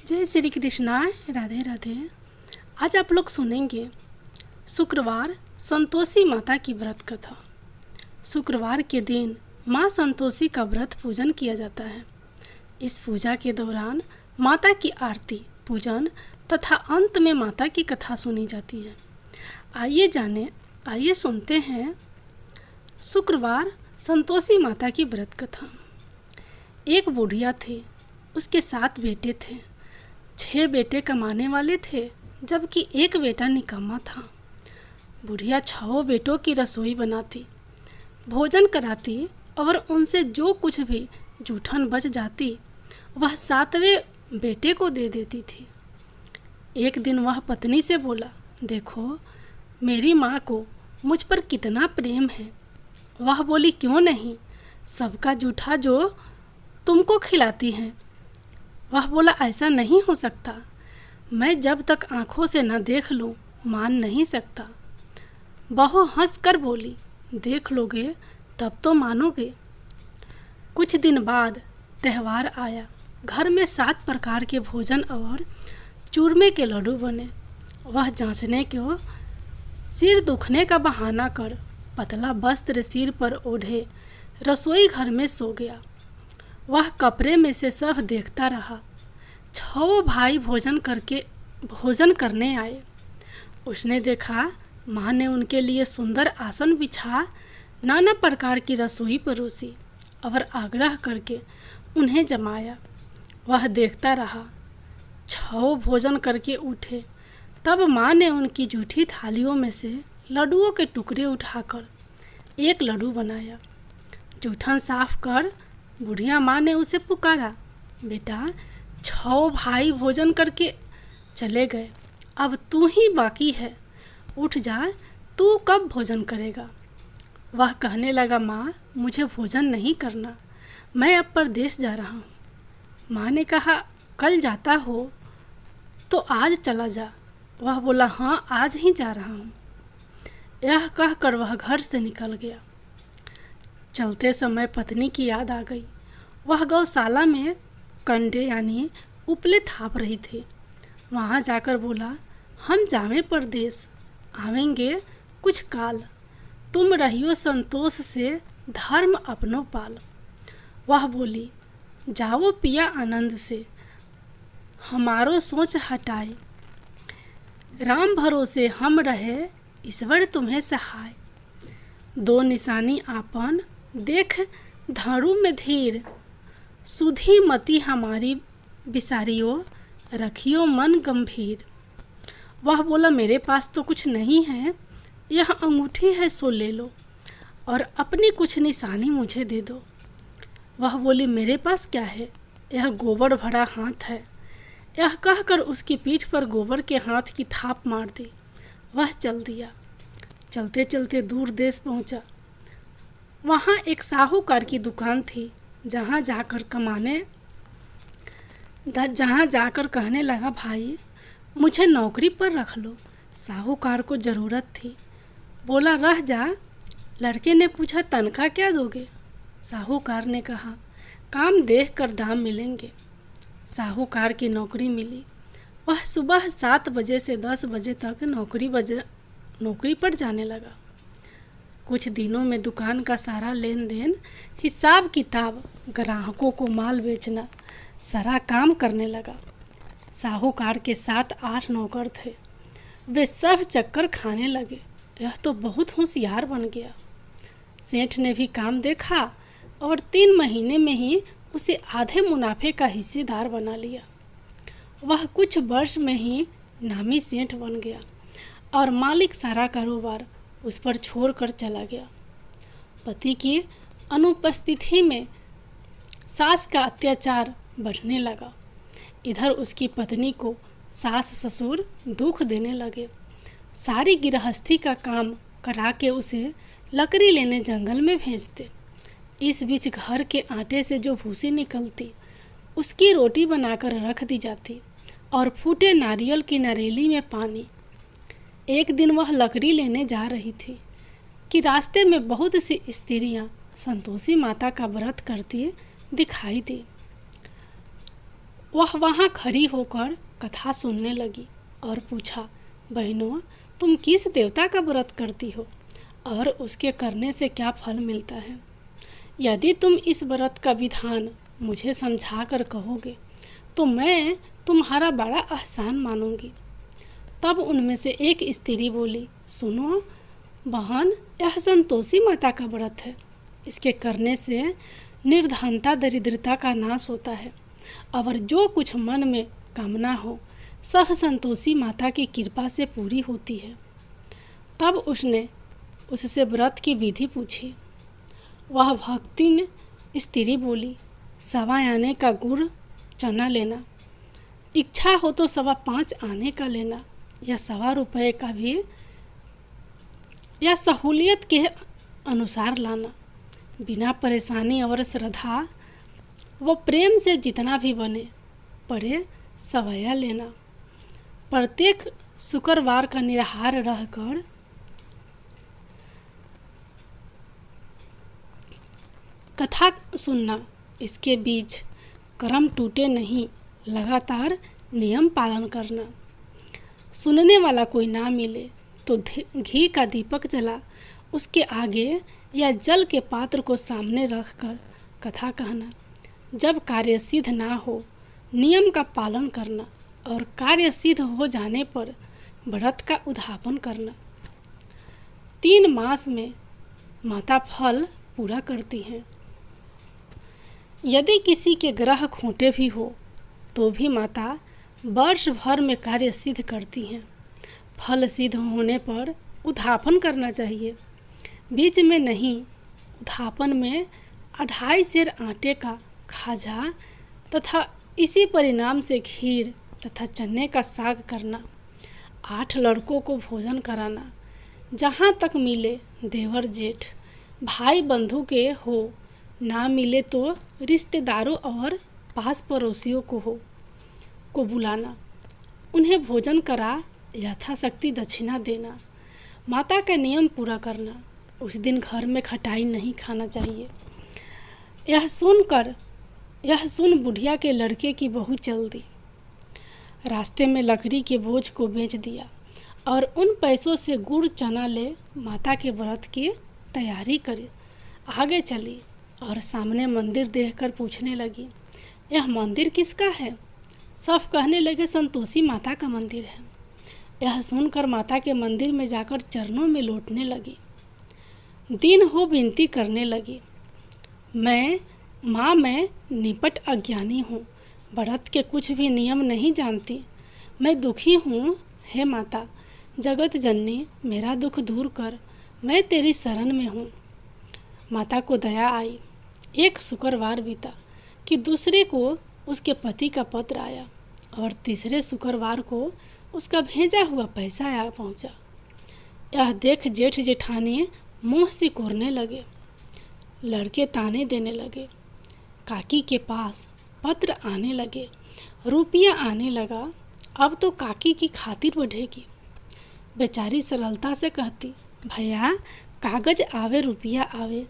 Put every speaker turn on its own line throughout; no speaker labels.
जय श्री कृष्णा, राधे राधे। आज आप लोग सुनेंगे शुक्रवार संतोषी माता की व्रत कथा। शुक्रवार के दिन माँ संतोषी का व्रत पूजन किया जाता है। इस पूजा के दौरान माता की आरती, पूजन तथा अंत में माता की कथा सुनी जाती है। आइए सुनते हैं शुक्रवार संतोषी माता की व्रत कथा। एक बुढ़िया थी, उसके 7 बेटे थे। 6 बेटे कमाने वाले थे, जबकि एक बेटा निकम्मा था। बुढ़िया 6 बेटों की रसोई बनाती, भोजन कराती और उनसे जो कुछ भी जूठन बच जाती वह 7वें बेटे को दे देती थी। एक दिन वह पत्नी से बोला, देखो मेरी माँ को मुझ पर कितना प्रेम है। वह बोली, क्यों नहीं, सबका जूठा जो तुमको खिलाती हैं। वह बोला, ऐसा नहीं हो सकता, मैं जब तक आँखों से न देख लूँ मान नहीं सकता। बहू हंसकर बोली, देख लोगे तब तो मानोगे। कुछ दिन बाद त्यौहार आया। घर में 7 प्रकार के भोजन और चूरमे के लड्डू बने। वह जांचने को सिर दुखने का बहाना कर पतला वस्त्र सिर पर ओढ़े रसोई घर में सो गया। वह कपड़े में से सब देखता रहा। 6 भाई भोजन करने आए। उसने देखा माँ ने उनके लिए सुंदर आसन बिछा नाना प्रकार की रसोई परोसी और आग्रह करके उन्हें जमाया। वह देखता रहा। 6 भोजन करके उठे, तब माँ ने उनकी जूठी थालियों में से लड्डुओं के टुकड़े उठाकर एक लड्डू बनाया। जूठन साफ कर बुढ़िया माँ ने उसे पुकारा, बेटा 6 भाई भोजन करके चले गए, अब तू ही बाकी है, उठ जा, तू कब भोजन करेगा। वह कहने लगा, माँ मुझे भोजन नहीं करना, मैं अब परदेश जा रहा हूँ। माँ ने कहा, कल जाता हो तो आज चला जा। वह बोला, हाँ आज ही जा रहा हूँ। यह कहकर वह घर से निकल गया। चलते समय पत्नी की याद आ गई। वह गौशाला में कंडे यानी उपले थाप रही थी। वहाँ जाकर बोला, हम जावें परदेश, आवेंगे कुछ काल, तुम रहियो संतोष से धर्म अपनो पाल। वह बोली, जाओ पिया आनंद से, हमारो सोच हटाए, राम भरोसे हम रहे, ईश्वर तुम्हें सहाय। 2 निशानी आपन देख धारू में धीर, सुधी मति हमारी बिसारियो, रखियो मन गंभीर। वह बोला, मेरे पास तो कुछ नहीं है, यह अंगूठी है सो ले लो और अपनी कुछ निशानी मुझे दे दो। वह बोली, मेरे पास क्या है, यह गोबर भरा हाथ है। यह कहकर उसकी पीठ पर गोबर के हाथ की थाप मार दी। वह चल दिया। चलते चलते दूर देश पहुंचा। वहाँ एक साहूकार की दुकान थी, जहाँ जाकर कहने लगा, भाई मुझे नौकरी पर रख लो। साहूकार को ज़रूरत थी। बोला, रह जा। लड़के ने पूछा, तनख्वाह क्या दोगे। साहूकार ने कहा, काम देख कर दाम मिलेंगे। साहूकार की नौकरी मिली। वह सुबह 7 बजे से 10 बजे तक नौकरी पर जाने लगा। कुछ दिनों में दुकान का सारा लेन देन, हिसाब किताब, ग्राहकों को माल बेचना, सारा काम करने लगा। साहूकार के 7-8 नौकर थे। वे सब चक्कर खाने लगे। यह तो बहुत होशियार बन गया। सेठ ने भी काम देखा और 3 महीने में ही उसे आधे मुनाफे का हिस्सेदार बना लिया। वह कुछ वर्ष में ही नामी सेठ बन गया और मालिक सारा कारोबार उस पर छोड़कर चला गया। पति की अनुपस्थिति में सास का अत्याचार बढ़ने लगा। इधर उसकी पत्नी को सास ससुर दुख देने लगे। सारी गृहस्थी का काम करा के उसे लकड़ी लेने जंगल में भेजते। इस बीच घर के आटे से जो भूसी निकलती, उसकी रोटी बनाकर रख दी जाती और फूटे नारियल की नरेली में पानी। एक दिन वह लकड़ी लेने जा रही थी कि रास्ते में बहुत सी स्त्रियां संतोषी माता का व्रत करती दिखाई दी। वह वहाँ खड़ी होकर कथा सुनने लगी और पूछा, बहनों, तुम किस देवता का व्रत करती हो और उसके करने से क्या फल मिलता है? यदि तुम इस व्रत का विधान मुझे समझा कर कहोगे तो मैं तुम्हारा बड़ा एहसान मानूंगी। तब उनमें से एक स्त्री बोली, सुनो बहन, यह संतोषी माता का व्रत है। इसके करने से निर्धनता दरिद्रता का नाश होता है और जो कुछ मन में कामना हो सब संतोषी माता की कृपा से पूरी होती है। तब उसने उससे व्रत की विधि पूछी। वह भक्तिन स्त्री बोली, 1.25 आने का गुड़ चना लेना, इच्छा हो तो 5.25 आने का लेना, या 1.25 रुपये का भी, या सहूलियत के अनुसार लाना, बिना परेशानी और श्रद्धा वो प्रेम से जितना भी बने पड़े सवैया लेना। प्रत्येक शुक्रवार का निराहार रहकर कथा सुनना। इसके बीच कर्म टूटे नहीं, लगातार नियम पालन करना। सुनने वाला कोई ना मिले तो घी का दीपक जला उसके आगे या जल के पात्र को सामने रखकर कथा कहना। जब कार्य सिद्ध ना हो नियम का पालन करना और कार्य सिद्ध हो जाने पर व्रत का उद्यापन करना। 3 मास में माता फल पूरा करती हैं। यदि किसी के ग्रह खोटे भी हो तो भी माता वर्ष भर में कार्य सिद्ध करती हैं। फल सिद्ध होने पर उद्यापन करना चाहिए, बीच में नहीं। उद्यापन में 2.5 सेर आटे का खाजा तथा इसी परिणाम से खीर तथा चने का साग करना। 8 लड़कों को भोजन कराना। जहाँ तक मिले देवर जेठ भाई बंधु के हो, ना मिले तो रिश्तेदारों और पास पड़ोसियों को बुलाना, उन्हें भोजन करा यथाशक्ति दक्षिणा देना। माता का नियम पूरा करना। उस दिन घर में खटाई नहीं खाना चाहिए। यह सुन बुढ़िया के लड़के की बहू चल दी। रास्ते में लकड़ी के बोझ को बेच दिया और उन पैसों से गुड़ चना ले माता के व्रत की तैयारी करी। आगे चली और सामने मंदिर देखकर पूछने लगी, यह मंदिर किसका है? सब कहने लगे, संतोषी माता का मंदिर है। यह सुनकर माता के मंदिर में जाकर चरणों में लौटने लगी। दिन हो विनती करने लगी, मैं निपट अज्ञानी हूँ, व्रत के कुछ भी नियम नहीं जानती। मैं दुखी हूँ, हे माता जगत जननी, मेरा दुख दूर कर, मैं तेरी शरण में हूँ। माता को दया आई। एक शुक्रवार बीता कि दूसरे को उसके पति का पत्र आया और तीसरे शुक्रवार को उसका भेजा हुआ पैसा आ पहुँचा। यह देख जेठ जेठानी मुँह सिकोड़ने लगे। लड़के ताने देने लगे। काकी के पास पत्र आने लगे, रुपया आने लगा। अब तो काकी की खातिर बढ़ेगी। बेचारी सरलता से कहती, भैया कागज आवे रुपया आवे,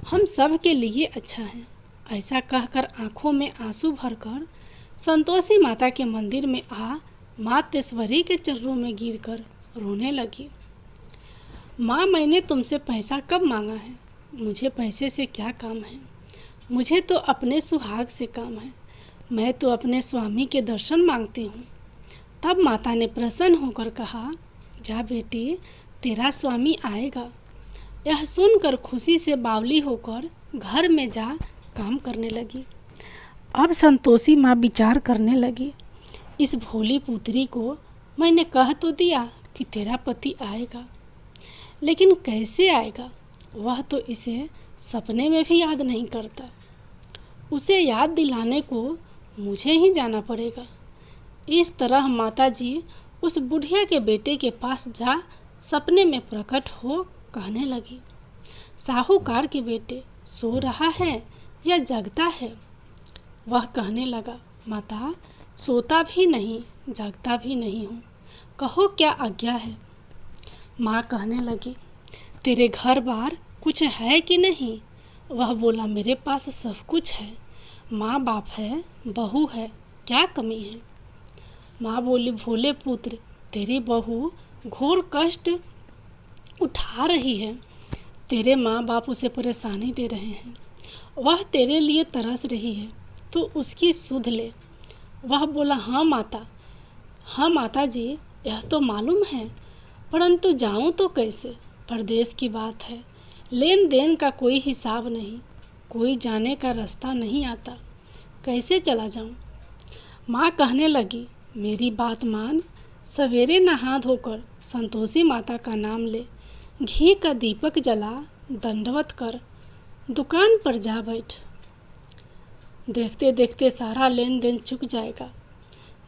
हम सब के लिए अच्छा है। ऐसा कहकर आंखों में आंसू भरकर संतोषी माता के मंदिर में आ मातेश्वरी के चरणों में गिरकर रोने लगी। माँ, मैंने तुमसे पैसा कब मांगा है? मुझे पैसे से क्या काम है? मुझे तो अपने सुहाग से काम है। मैं तो अपने स्वामी के दर्शन मांगती हूँ। तब माता ने प्रसन्न होकर कहा, जा बेटी, तेरा स्वामी आएगा। यह सुनकर खुशी से बावली होकर घर में जा काम करने लगी। अब संतोषी माँ विचार करने लगी, इस भोली पुत्री को मैंने कह तो दिया कि तेरा पति आएगा, लेकिन कैसे आएगा? वह तो इसे सपने में भी याद नहीं करता। उसे याद दिलाने को मुझे ही जाना पड़ेगा। इस तरह माताजी उस बुढ़िया के बेटे के पास जा सपने में प्रकट हो कहने लगी, साहूकार के बेटे सो रहा है या जगता है? वह कहने लगा, माता सोता भी नहीं जागता भी नहीं हूँ, कहो क्या आज्ञा है? माँ कहने लगी, तेरे घर बार कुछ है कि नहीं? वह बोला, मेरे पास सब कुछ है, माँ बाप है, बहू है, क्या कमी है? माँ बोली, भोले पुत्र, तेरी बहू घोर कष्ट उठा रही है। तेरे माँ बाप उसे परेशानी दे रहे हैं। वह तेरे लिए तरस रही है, तो उसकी सुध ले। वह बोला, हाँ माता जी, यह तो मालूम है, परंतु जाऊं तो कैसे? परदेश की बात है, लेन देन का कोई हिसाब नहीं, कोई जाने का रास्ता नहीं आता, कैसे चला जाऊं? माँ कहने लगी, मेरी बात मान, सवेरे नहा धोकर संतोषी माता का नाम ले, घी का दीपक जला, दंडवत कर, दुकान पर जा बैठ। देखते देखते सारा लेन देन चुक जाएगा,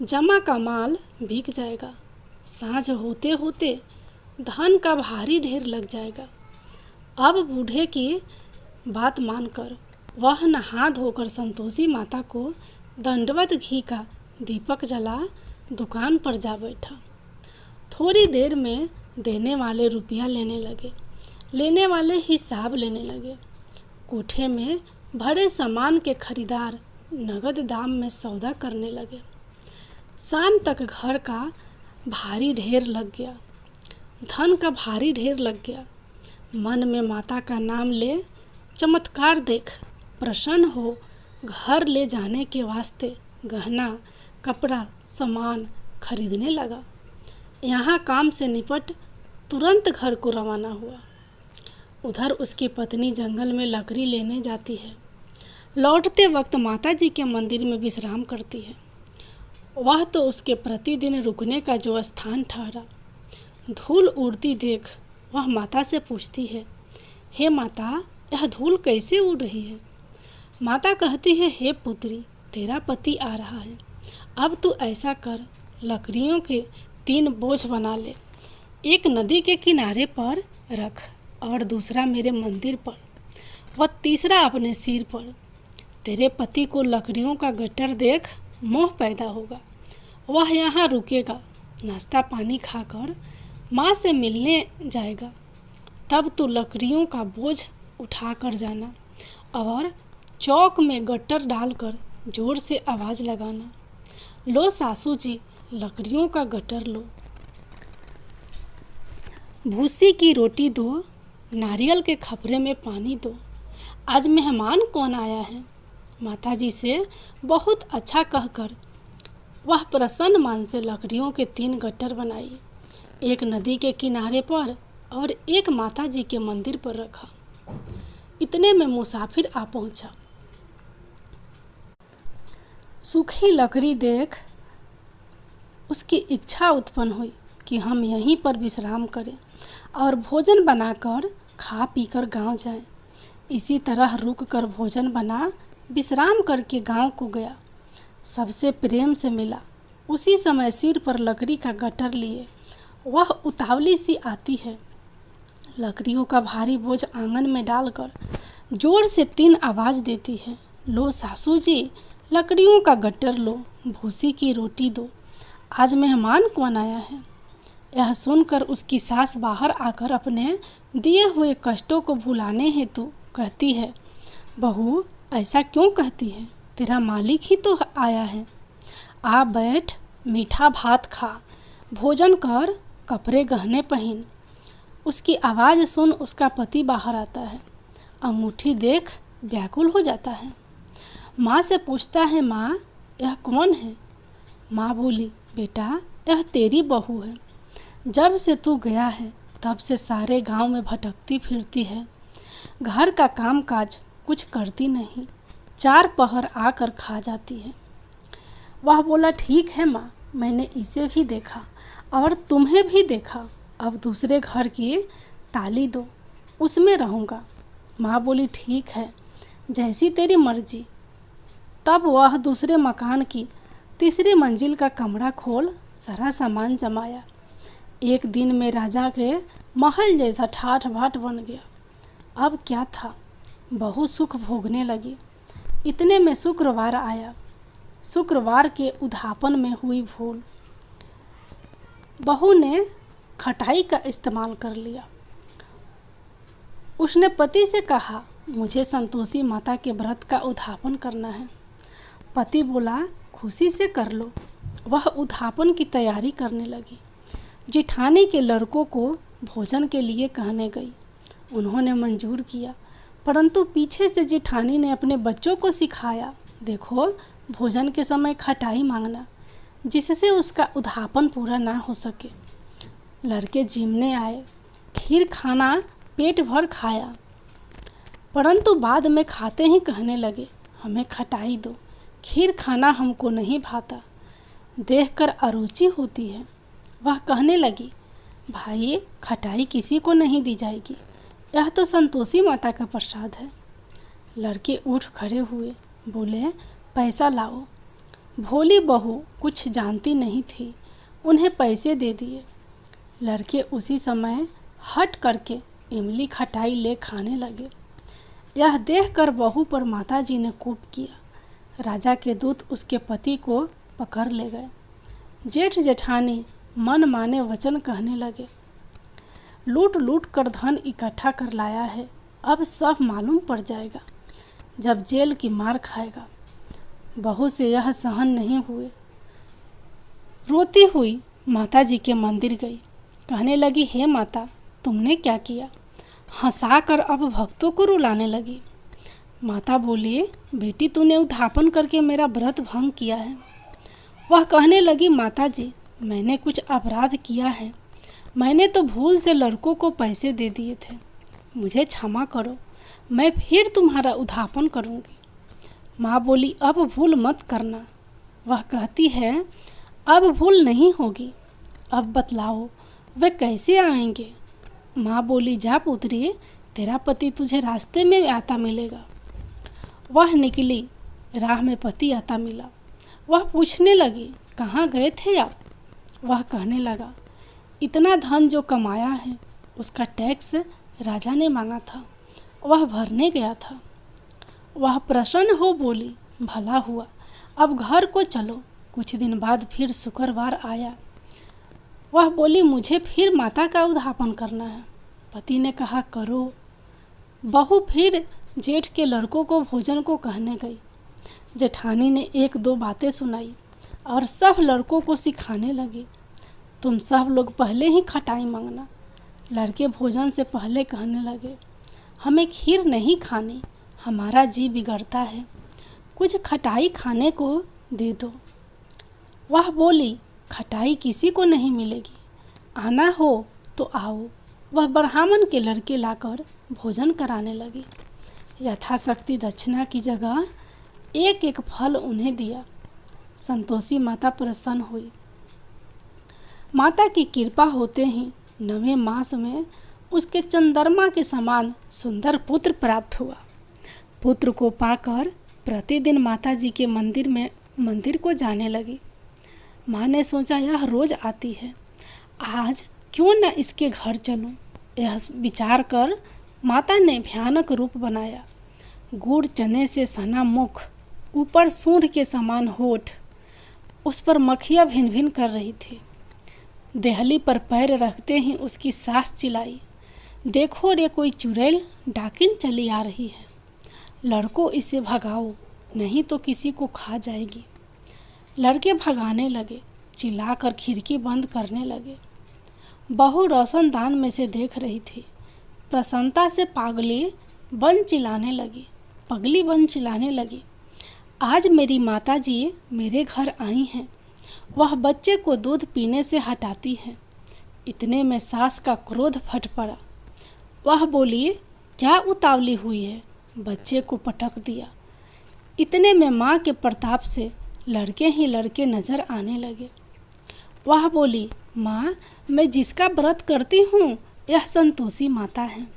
जमा का माल बिक जाएगा, साँझ होते होते धन का भारी ढेर लग जाएगा। अब बूढ़े की बात मानकर वह नहा धोकर संतोषी माता को दंडवत घी का दीपक जला दुकान पर जा बैठा। थोड़ी देर में देने वाले रुपया लेने लगे, लेने वाले हिसाब लेने लगे। कोठे में भरे सामान के खरीदार नगद दाम में सौदा करने लगे। शाम तक घर का भारी ढेर लग गया, धन का भारी ढेर लग गया। मन में माता का नाम ले, चमत्कार देख प्रसन्न हो, घर ले जाने के वास्ते गहना कपड़ा सामान खरीदने लगा। यहाँ काम से निपट तुरंत घर को रवाना हुआ। उधर उसकी पत्नी जंगल में लकड़ी लेने जाती है। लौटते वक्त माता जी के मंदिर में विश्राम करती है। वह तो उसके प्रतिदिन रुकने का जो स्थान ठहरा। धूल उड़ती देख वह माता से पूछती है, हे माता, यह धूल कैसे उड़ रही है? माता कहती है, हे पुत्री, तेरा पति आ रहा है। अब तू ऐसा कर, लकड़ियों के 3 बोझ बना ले, एक नदी के किनारे पर रख और दूसरा मेरे मंदिर पर, वह तीसरा अपने सिर पर। तेरे पति को लकड़ियों का गट्टर देख मोह पैदा होगा, वह यहाँ रुकेगा, नाश्ता पानी खाकर माँ से मिलने जाएगा। तब तू लकड़ियों का बोझ उठा कर जाना और चौक में गट्टर डालकर जोर से आवाज़ लगाना, लो सासू जी, लकड़ियों का गट्टर लो, भूसी की रोटी दो, नारियल के खपरे में पानी दो। आज मेहमान कौन आया है? माता जी से बहुत अच्छा कहकर वह प्रसन्न मन से लकड़ियों के 3 गट्टर बनाई, एक नदी के किनारे पर और एक माता जी के मंदिर पर रखा। इतने में मुसाफिर आ पहुंचा। सूखी लकड़ी देख उसकी इच्छा उत्पन्न हुई कि हम यहीं पर विश्राम करें और भोजन बनाकर खा पीकर गांव जाएं। इसी तरह रुक कर भोजन बना विश्राम करके गांव को गया। सबसे प्रेम से मिला। उसी समय सिर पर लकड़ी का गट्टर लिए वह उतावली सी आती है। लकड़ियों का भारी बोझ आंगन में डालकर जोर से 3 आवाज़ देती है, लो सासू जी, लकड़ियों का गट्टर लो, भूसी की रोटी दो, आज मेहमान कौन आया है? यह सुनकर उसकी सास बाहर आकर अपने दिए हुए कष्टों को भुलाने हेतु कहती है, बहू, ऐसा क्यों कहती है? तेरा मालिक ही तो आया है। आ बैठ, मीठा भात खा, भोजन कर, कपड़े गहने पहन। उसकी आवाज़ सुन उसका पति बाहर आता है। अंगूठी देख व्याकुल हो जाता है। माँ से पूछता है, माँ, यह कौन है? माँ बोली, बेटा, यह तेरी बहू है। जब से तू गया है तब से सारे गांव में भटकती फिरती है, घर का काम काज कुछ करती नहीं, 4 पहर आकर खा जाती है। वह बोला, ठीक है माँ, मैंने इसे भी देखा और तुम्हें भी देखा। अब दूसरे घर की ताली दो, उसमें रहूँगा। माँ बोली, ठीक है, जैसी तेरी मर्जी। तब वह दूसरे मकान की 3री मंजिल का कमरा खोल सारा सामान जमाया। एक दिन में राजा के महल जैसा ठाठ बाट बन गया। अब क्या था, बहू सुख भोगने लगी। इतने में शुक्रवार आया। शुक्रवार के उद्यापन में हुई भूल। बहू ने खटाई का इस्तेमाल कर लिया। उसने पति से कहा, मुझे संतोषी माता के व्रत का उद्यापन करना है। पति बोला, खुशी से कर लो। वह उद्यापन की तैयारी करने लगी। जेठानी के लड़कों को भोजन के लिए कहने गई। उन्होंने मंजूर किया, परंतु पीछे से जेठानी ने अपने बच्चों को सिखाया, देखो भोजन के समय खटाई मांगना, जिससे उसका उद्यापन पूरा ना हो सके। लड़के जिमने आए, खीर खाना पेट भर खाया, परंतु बाद में खाते ही कहने लगे, हमें खटाई दो, खीर खाना हमको नहीं भाता, देखकर अरुचि होती है। वह कहने लगी, भाई खटाई किसी को नहीं दी जाएगी, यह तो संतोषी माता का प्रसाद है। लड़के उठ खड़े हुए, बोले, पैसा लाओ। भोली बहू कुछ जानती नहीं थी, उन्हें पैसे दे दिए। लड़के उसी समय हट करके इमली खटाई ले खाने लगे। यह देखकर बहू पर माताजी ने कोप किया। राजा के दूत उसके पति को पकड़ ले गए। जेठ जेठानी मन माने वचन कहने लगे, लूट लूट कर धन इकट्ठा कर लाया है, अब सब मालूम पड़ जाएगा, जब जेल की मार खाएगा। बहू से यह सहन नहीं हुए। रोती हुई माताजी के मंदिर गई। कहने लगी, हे माता, तुमने क्या किया? हंसाकर अब भक्तों को रुलाने लगी। माता बोली, बेटी तूने उद्यापन करके मेरा व्रत भंग किया है। वह कहने लगी, माताजी मैंने कुछ अपराध किया है, मैंने तो भूल से लड़कों को पैसे दे दिए थे, मुझे क्षमा करो, मैं फिर तुम्हारा उद्यापन करूँगी। माँ बोली, अब भूल मत करना। वह कहती है, अब भूल नहीं होगी, अब बतलाओ वे कैसे आएंगे? माँ बोली, जा पुत्री, तेरा पति तुझे रास्ते में आता मिलेगा। वह निकली, राह में पति आता मिला। वह पूछने लगी, कहाँ गए थे आप? वह कहने लगा, इतना धन जो कमाया है उसका टैक्स राजा ने मांगा था, वह भरने गया था। वह प्रसन्न हो बोली, भला हुआ, अब घर को चलो। कुछ दिन बाद फिर शुक्रवार आया। वह बोली, मुझे फिर माता का उद्यापन करना है। पति ने कहा, करो। बहू फिर जेठ के लड़कों को भोजन को कहने गई। जेठानी ने एक दो बातें सुनाई और सब लड़कों को सिखाने लगी, तुम सब लोग पहले ही खटाई मांगना। लड़के भोजन से पहले कहने लगे, हमें खीर नहीं खानी, हमारा जी बिगड़ता है, कुछ खटाई खाने को दे दो। वह बोली, खटाई किसी को नहीं मिलेगी, आना हो तो आओ। वह ब्राह्मण के लड़के लाकर भोजन कराने लगी। यथाशक्ति दक्षिणा की जगह एक एक फल उन्हें दिया। संतोषी माता प्रसन्न हुई। माता की कृपा होते ही 9वें मास में उसके चंद्रमा के समान सुंदर पुत्र प्राप्त हुआ। पुत्र को पाकर प्रतिदिन माता जी के मंदिर को जाने लगी। माँ ने सोचा, यह रोज आती है, आज क्यों न इसके घर चलूं। यह विचार कर माता ने भयानक रूप बनाया। गुड़ चने से सना मुख, ऊपर सूंड के समान होठ, उस पर मक्खियाँ भिन भिन कर रही थी। देहली पर पैर रखते ही उसकी सास चिल्लाई, देखो रे कोई चुड़ैल डाकिन चली आ रही है, लड़कों इसे भगाओ, नहीं तो किसी को खा जाएगी। लड़के भगाने लगे, चिल्लाकर खिड़की बंद करने लगे। बहू रोशनदान में से देख रही थी। प्रसन्नता से पगली बन चिल्लाने लगी, आज मेरी माता जी मेरे घर आई हैं, वह बच्चे को दूध पीने से हटाती है। इतने में सास का क्रोध फट पड़ा। वह बोली, क्या उतावली हुई है, बच्चे को पटक दिया। इतने में माँ के प्रताप से लड़के ही लड़के नजर आने लगे। वह बोली, माँ, मैं जिसका व्रत करती हूँ यह संतोषी माता है।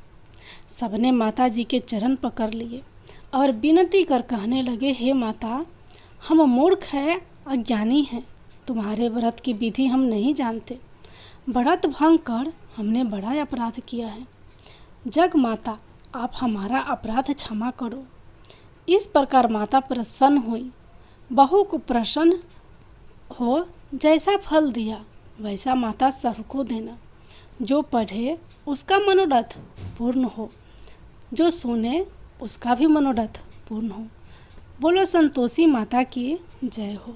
सबने माता जी के चरण पकड़ लिए और विनती कर कहने लगे, हे माता, हम मूर्ख हैं, अज्ञानी हैं, तुम्हारे व्रत की विधि हम नहीं जानते, व्रत भंग कर हमने बड़ा अपराध किया है। जग माता, आप हमारा अपराध क्षमा करो। इस प्रकार माता प्रसन्न हुई। बहू को प्रसन्न हो जैसा फल दिया वैसा माता सबको देना। जो पढ़े उसका मनोरथ पूर्ण हो, जो सुने उसका भी मनोरथ पूर्ण हो। बोलो संतोषी माता की जय हो।